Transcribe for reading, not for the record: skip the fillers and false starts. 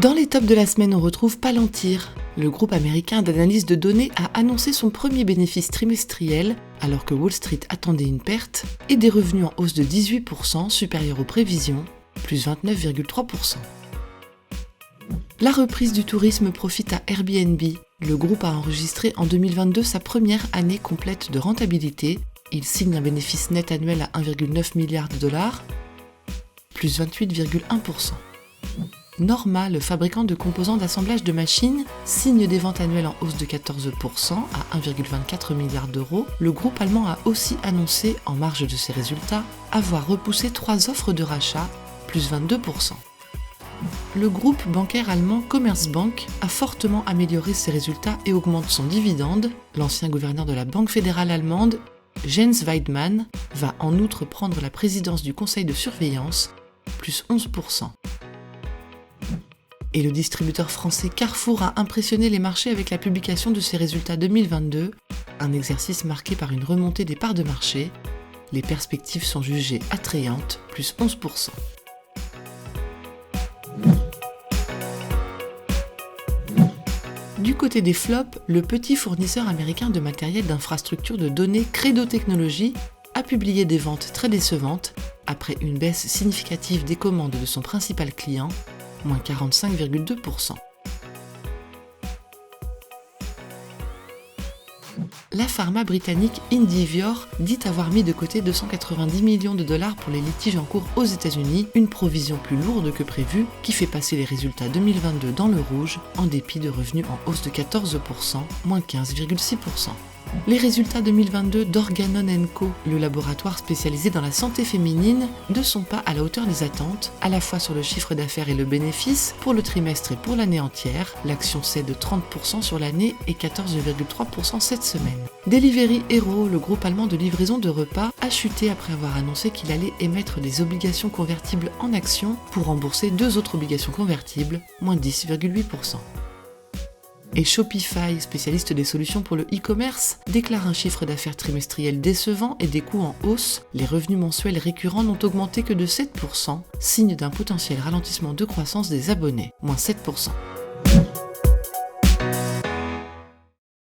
Dans les tops de la semaine, on retrouve Palantir. Le groupe américain d'analyse de données a annoncé son premier bénéfice trimestriel alors que Wall Street attendait une perte et des revenus en hausse de 18% supérieurs aux prévisions, plus 29,3%. La reprise du tourisme profite à Airbnb. Le groupe a enregistré en 2022 sa première année complète de rentabilité. Il signe un bénéfice net annuel à 1,9 milliard de dollars, plus 28,1%. Norma, le fabricant de composants d'assemblage de machines, signe des ventes annuelles en hausse de 14% à 1,24 milliard d'euros. Le groupe allemand a aussi annoncé, en marge de ses résultats, avoir repoussé 3 offres de rachat, plus 22%. Le groupe bancaire allemand Commerzbank a fortement amélioré ses résultats et augmente son dividende. L'ancien gouverneur de la Banque fédérale allemande, Jens Weidmann, va en outre prendre la présidence du conseil de surveillance, plus 11%. Et le distributeur français Carrefour a impressionné les marchés avec la publication de ses résultats 2022, un exercice marqué par une remontée des parts de marché. Les perspectives sont jugées attrayantes, plus 11%. Du côté des flops, le petit fournisseur américain de matériel d'infrastructure de données Credo Technologies a publié des ventes très décevantes après une baisse significative des commandes de son principal client, moins 45,2%. La pharma britannique Indivior dit avoir mis de côté 290 millions de dollars pour les litiges en cours aux États-Unis, une provision plus lourde que prévue qui fait passer les résultats 2022 dans le rouge en dépit de revenus en hausse de 14%, moins 15,6%. Les résultats 2022 d'Organon & Co, le laboratoire spécialisé dans la santé féminine, ne sont pas à la hauteur des attentes, à la fois sur le chiffre d'affaires et le bénéfice, pour le trimestre et pour l'année entière. L'action cède de 30% sur l'année et 14,3% cette semaine. Delivery Hero, le groupe allemand de livraison de repas, a chuté après avoir annoncé qu'il allait émettre des obligations convertibles en actions pour rembourser 2 autres obligations convertibles, moins 10,8%. Et Shopify, spécialiste des solutions pour le e-commerce, déclare un chiffre d'affaires trimestriel décevant et des coûts en hausse. Les revenus mensuels récurrents n'ont augmenté que de 7%, signe d'un potentiel ralentissement de croissance des abonnés, moins 7%.